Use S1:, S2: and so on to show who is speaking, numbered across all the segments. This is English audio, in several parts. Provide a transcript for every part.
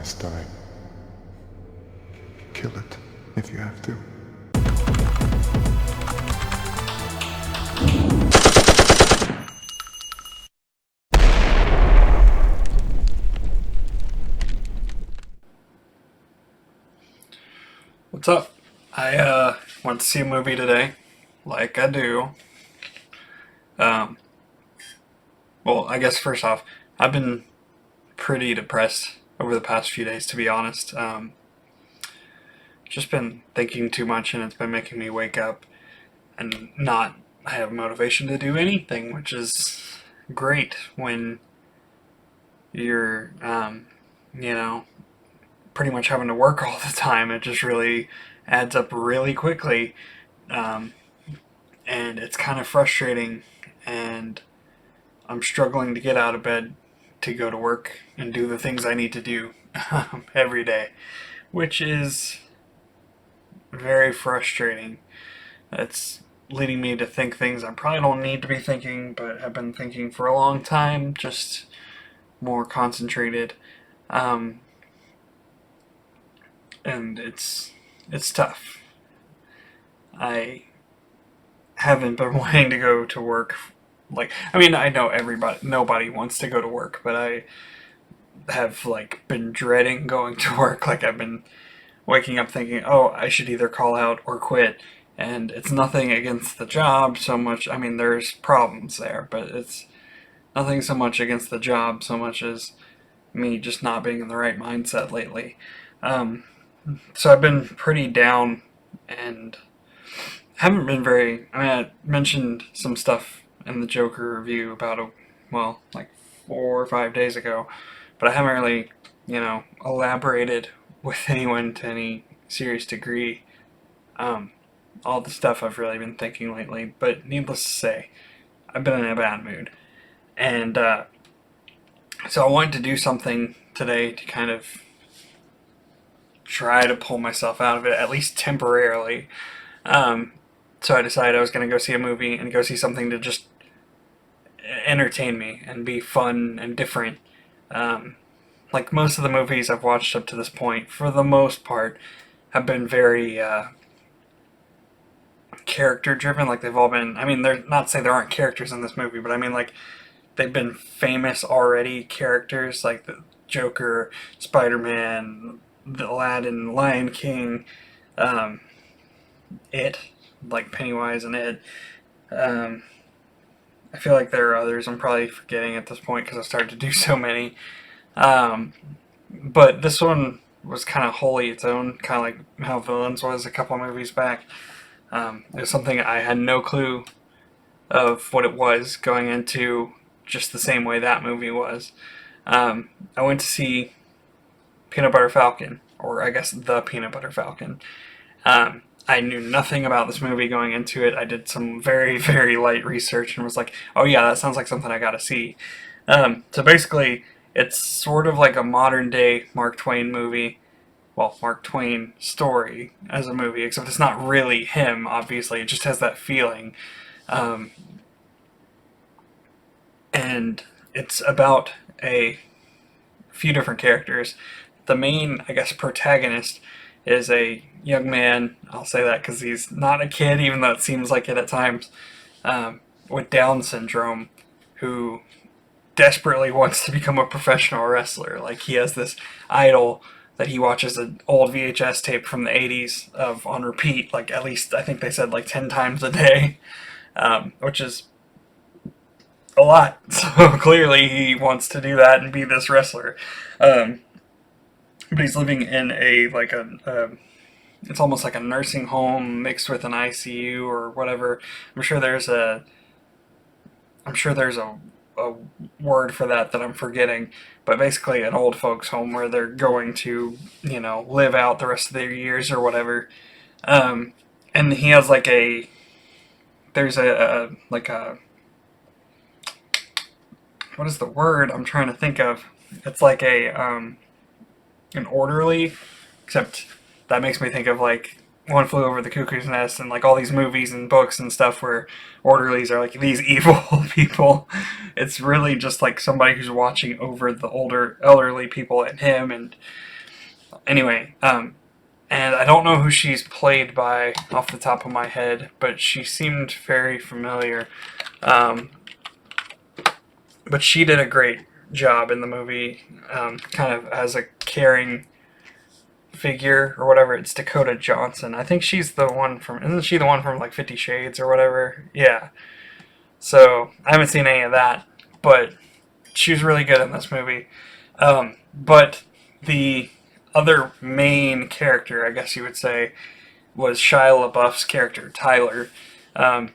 S1: last time. Kill it if you have to.
S2: What's up? I went to see a movie today, like I do. Um, well, I guess first off, I've been pretty depressed over the past few days, to be honest. Just been thinking too much, and it's been making me wake up and not have motivation to do anything, which is great when you're, you know, pretty much having to work all the time. It just really adds up really quickly. Um, and it's kind of frustrating, and I'm struggling to get out of bed to go to work and do the things I need to do every day, which is very frustrating. It's leading me to think things I probably don't need to be thinking, but have been thinking for a long time, just more concentrated. Um, and it's tough. I haven't been wanting to go to work. Like, I mean, I know nobody wants to go to work, but I have like been dreading going to work. Like, I've been waking up thinking, oh, I should either call out or quit. And it's nothing against the job so much. I mean, there's problems there, but it's nothing so much against the job so much as me just not being in the right mindset lately. Um, so I've been pretty down and haven't been very. I mean, I mentioned some stuff in the Joker review about like 4 or 5 days ago, but I haven't really, elaborated with anyone to any serious degree. Um, all the stuff I've really been thinking lately, but needless to say, I've been in a bad mood, and so I wanted to do something today to kind of try to pull myself out of it, at least temporarily. Um, so I decided I was going to go see a movie and go see something to just entertain me and be fun and different. Um, like most of the movies I've watched up to this point, for the most part, have been very character driven. Like, they've all been. I mean, they're not to say there aren't characters in this movie, but I mean, like, they've been famous already characters, like the Joker, Spider Man, the Aladdin, Lion King, um, It, like Pennywise and It. Um, I feel like there are others I'm probably forgetting at this point because I started to do so many. Um, but this one was kind of wholly its own, kind of like how Villains was a couple movies back. It was something I had no clue of what it was going into, just the same way that movie was. I went to see Peanut Butter Falcon, or I guess The Peanut Butter Falcon. I knew nothing about this movie going into it. I did some very, very light research and was like, oh yeah, that sounds like something I gotta see. So basically, it's sort of like a modern day Mark Twain movie. Well, Mark Twain story as a movie, except it's not really him, obviously. It just has that feeling. Um, and it's about a few different characters. The main, I guess, protagonist is a young man. I'll say that because he's not a kid, even though it seems like it at times, with Down syndrome, who desperately wants to become a professional wrestler. Like, he has this idol that he watches an old VHS tape from the 80s of on repeat, like at least I think they said like 10 times a day, which is a lot. So clearly he wants to do that and be this wrestler. Um, but he's living in it's almost like a nursing home mixed with an ICU or whatever. I'm sure there's a I'm sure there's a word for that I'm forgetting, but basically an old folks home where they're going to, live out the rest of their years or whatever. Um, and he has like there's a what is the word I'm trying to think of? It's like an orderly, except that makes me think of like One Flew Over the Cuckoo's Nest and like all these movies and books and stuff where orderlies are like these evil people. It's really just like somebody who's watching over the older elderly people and him. And anyway, and I don't know who she's played by off the top of my head, but she seemed very familiar. Um, but she did a great job in the movie, kind of as a caring figure or whatever. It's Dakota Johnson. I think she's the one from. Isn't she the one from like 50 Shades or whatever? Yeah. So I haven't seen any of that, but she was really good in this movie. But the other main character, I guess you would say, was Shia LaBeouf's character Tyler, um,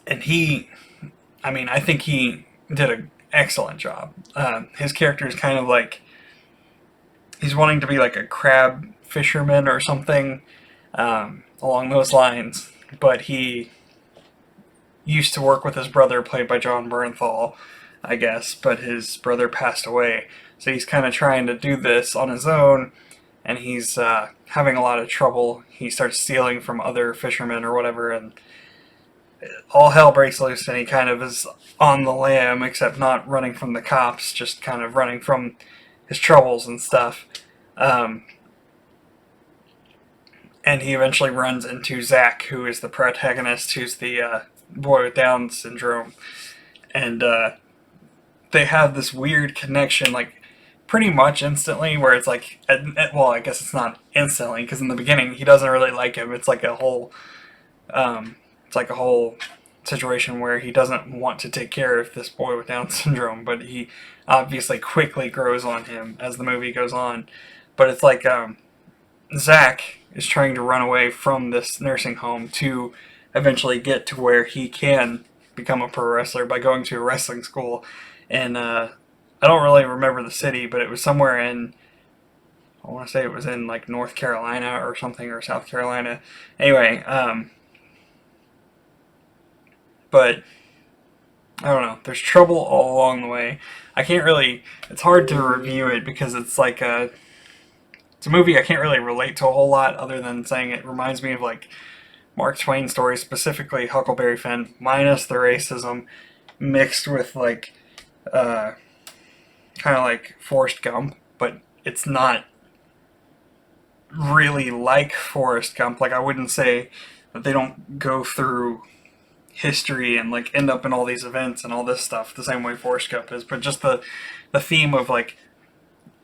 S2: and I think he did an excellent job. His character is kind of like he's wanting to be like a crab fisherman or something along those lines, but he used to work with his brother, played by John Bernthal, I guess, but his brother passed away. So he's kind of trying to do this on his own, and he's having a lot of trouble. He starts stealing from other fishermen or whatever, and all hell breaks loose, and he kind of is on the lam, except not running from the cops, just kind of running from his troubles and stuff. Um, and he eventually runs into Zach, who is the protagonist, who's the boy with Down syndrome. And they have this weird connection, like, pretty much instantly, where it's like, well, I guess it's not instantly, because in the beginning, he doesn't really like him. It's like a whole situation where he doesn't want to take care of this boy with Down syndrome, but he obviously quickly grows on him as the movie goes on. But it's like Zach is trying to run away from this nursing home to eventually get to where he can become a pro wrestler by going to a wrestling school. And I don't really remember the city, but it was somewhere in, I want to say it was in like North Carolina or something, or South Carolina. Anyway, but I don't know. There's trouble all along the way. I can't really. It's hard to review it because it's like it's a movie I can't really relate to a whole lot, other than saying it reminds me of like Mark Twain stories, specifically Huckleberry Finn, minus the racism, mixed with like kind of like Forrest Gump, but it's not really like Forrest Gump. Like I wouldn't say that they don't go through history and like end up in all these events and all this stuff the same way Forrest Gump is, but just the theme of like,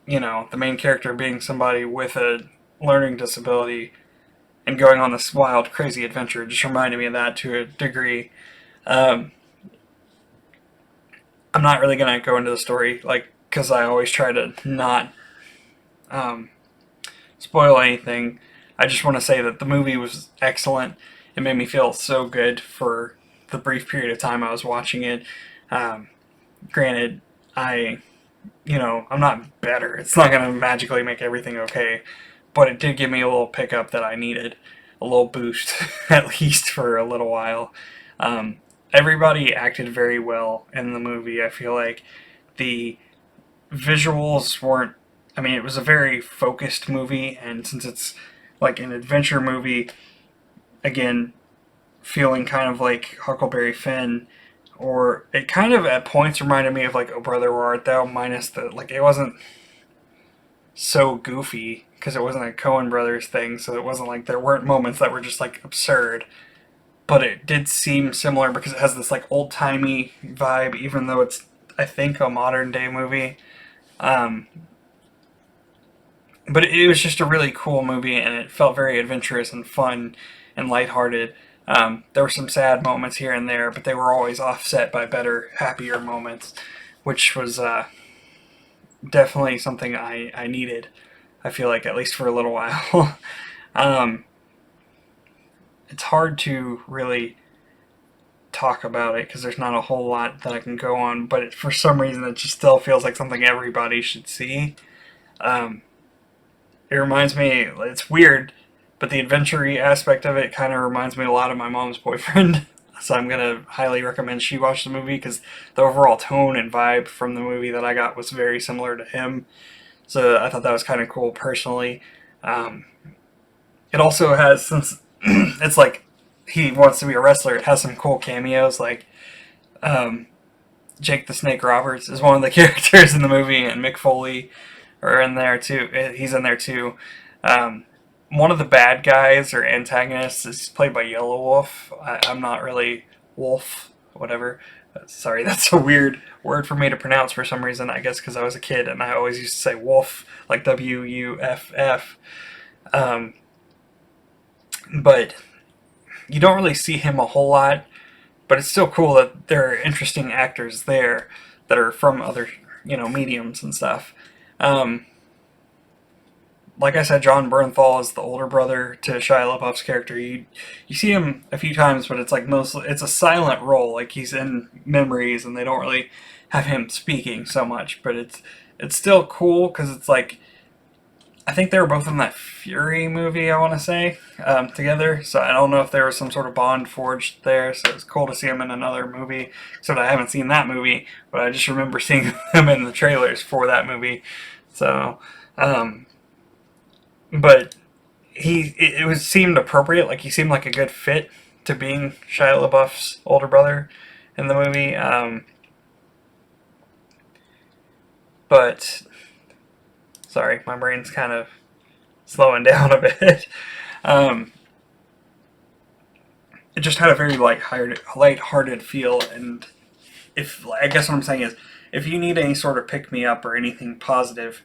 S2: you know, the main character being somebody with a learning disability and going on this wild, crazy adventure just reminded me of that to a degree. Um, I'm not really gonna go into the story, like, because I always try to not um, spoil anything. I just want to say that the movie was excellent. It made me feel so good for the brief period of time I was watching it. Um, Granted, I'm not better. It's not going to magically make everything okay, but it did give me a little pickup that I needed, a little boost, at least for a little while. Everybody acted very well in the movie. I feel like the visuals weren't. I mean, it was a very focused movie, and since it's like an adventure movie, again, feeling kind of like Huckleberry Finn, or it kind of at points reminded me of like Oh Brother Where Art Thou, minus the, like, it wasn't so goofy because it wasn't a Coen Brothers thing, so it wasn't like there weren't moments that were just like absurd, but it did seem similar because it has this like old-timey vibe, even though it's, I think, a modern day movie. Um, but it was just a really cool movie, and it felt very adventurous and fun and lighthearted. There were some sad moments here and there, but they were always offset by better, happier moments, which was definitely something I needed, I feel like, at least for a little while. um, it's hard to really talk about it because there's not a whole lot that I can go on, but for some reason it just still feels like something everybody should see. Um, it reminds me, it's weird, but the adventure-y aspect of it kind of reminds me a lot of my mom's boyfriend. So I'm going to highly recommend she watch the movie because the overall tone and vibe from the movie that I got was very similar to him. So I thought that was kind of cool personally. Um, It also has, since it's like he wants to be a wrestler, it has some cool cameos, like um, Jake the Snake Roberts is one of the characters in the movie, and Mick Foley are in there too. He's in there too. Um, One of the bad guys or antagonists is played by Yellow Wolf. I'm not really Wolf, whatever. Sorry, that's a weird word for me to pronounce for some reason. I guess because I was a kid and I always used to say Wolf, like WUFF. Um, but you don't really see him a whole lot. But it's still cool that there are interesting actors there that are from other, mediums and stuff. Um, like I said, John Bernthal is the older brother to Shia LaBeouf's character. You see him a few times, but it's like mostly it's a silent role. Like he's in memories, and they don't really have him speaking so much. But it's still cool because it's like I think they were both in that Fury movie, I want to say, together. So I don't know if there was some sort of bond forged there. So it's cool to see them in another movie. Except I haven't seen that movie, but I just remember seeing them in the trailers for that movie. So, um, but it was seemed appropriate. Like he seemed like a good fit to being Shia LaBeouf's older brother in the movie. But sorry, my brain's kind of slowing down a bit. Um, it just had a very light-hearted feel, and if I guess what I'm saying is, if you need any sort of pick me up or anything positive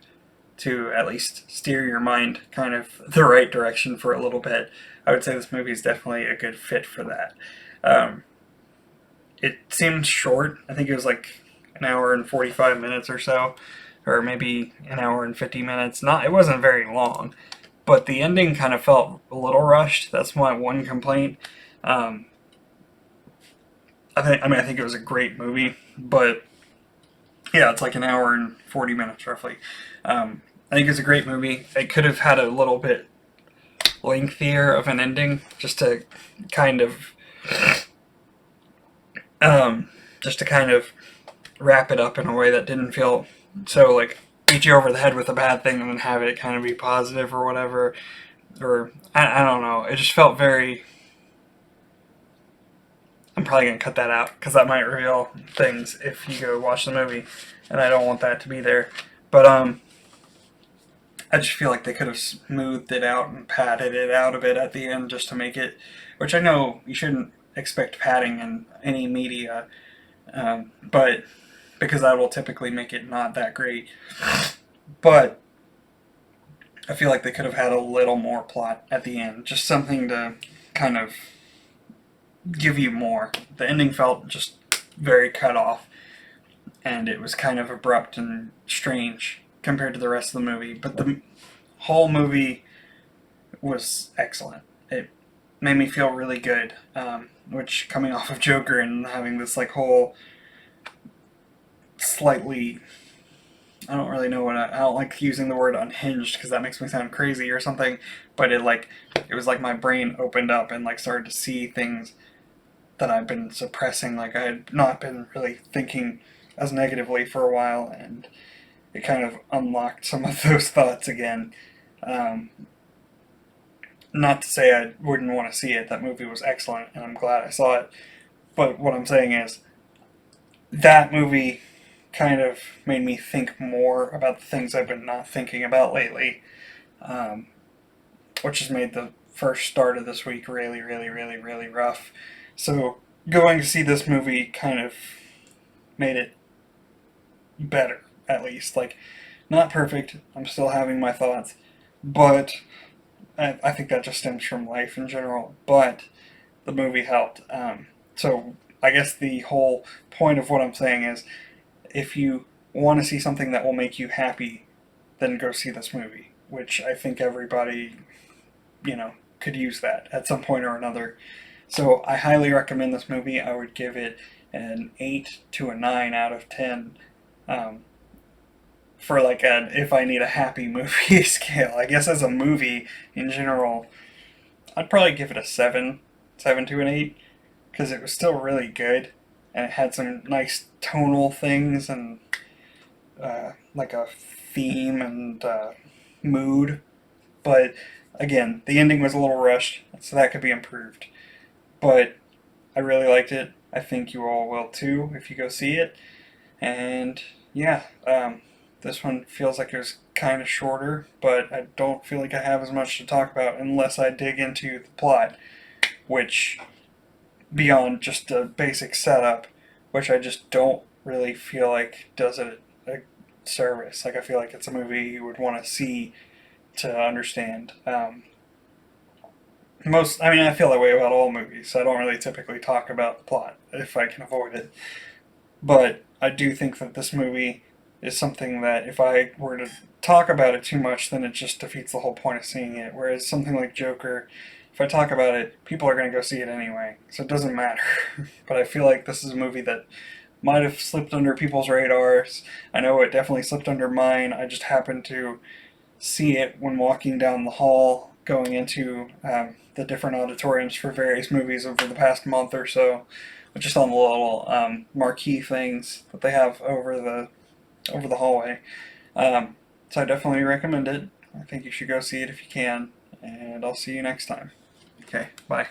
S2: to at least steer your mind kind of the right direction for a little bit, I would say this movie is definitely a good fit for that. Um, it seemed short. I think it was like an hour and 45 minutes or so, or maybe an hour and 50 minutes. Not, it wasn't very long, but the ending kind of felt a little rushed. That's my one complaint. Um, I think it was a great movie, but yeah, it's like an hour and 40 minutes roughly. I think it's a great movie. It could have had a little bit lengthier of an ending, kind of, just to kind of wrap it up in a way that didn't feel so like beat you over the head with a bad thing and then have it kind of be positive or whatever. Or I don't know. It just felt very. I'm probably gonna cut that out because that might reveal things if you go watch the movie, and I don't want that to be there. But I just feel like they could have smoothed it out and padded it out a bit at the end just to make it, which I know you shouldn't expect padding in any media, but because that will typically make it not that great. But I feel like they could have had a little more plot at the end, just something to kind of give you more. The ending felt just very cut off, and it was kind of abrupt and strange compared to the rest of the movie. But the whole movie was excellent. It made me feel really good, which coming off of Joker and having this like whole slightly, I don't really know I don't like using the word unhinged because that makes me sound crazy or something, but it was like my brain opened up and like started to see things that I've been suppressing. Like I had not been really thinking as negatively for a while, and it kind of unlocked some of those thoughts again. Um, Not to say I wouldn't want to see it. That movie was excellent, and I'm glad I saw it. But what I'm saying is, that movie kind of made me think more about the things I've been not thinking about lately, um, which has made the first start of this week really, really, really, really rough. So going to see this movie kind of made it better, at least. Like, not perfect. I'm still having my thoughts, but I think that just stems from life in general. But the movie helped. So I guess the whole point of what I'm saying is, if you want to see something that will make you happy, then go see this movie. Which I think everybody, could use that at some point or another. So I highly recommend this movie. I would give it an 8 to a 9 out of 10. Um, for like an if I need a happy movie scale. I guess as a movie in general, I'd probably give it a 7 to an 8, because it was still really good, and it had some nice tonal things and like a theme and mood. But again, the ending was a little rushed, so that could be improved. But I really liked it. I think you all will too if you go see it. And yeah, this one feels like it was kind of shorter, but I don't feel like I have as much to talk about unless I dig into the plot, which, beyond just a basic setup, which I just don't really feel like does it a service. Like, I feel like it's a movie you would want to see to understand. I feel that way about all movies, so I don't really typically talk about the plot if I can avoid it. But I do think that this movie is something that if I were to talk about it too much, then it just defeats the whole point of seeing it. Whereas something like Joker, if I talk about it, people are going to go see it anyway, so it doesn't matter. But I feel like this is a movie that might have slipped under people's radars. I know it definitely slipped under mine. I just happened to see it when walking down the hall going into the different auditoriums for various movies over the past month or so, just on the little marquee things that they have over the hallway. So I definitely recommend it. I think you should go see it if you can, and I'll see you next time. Okay, bye.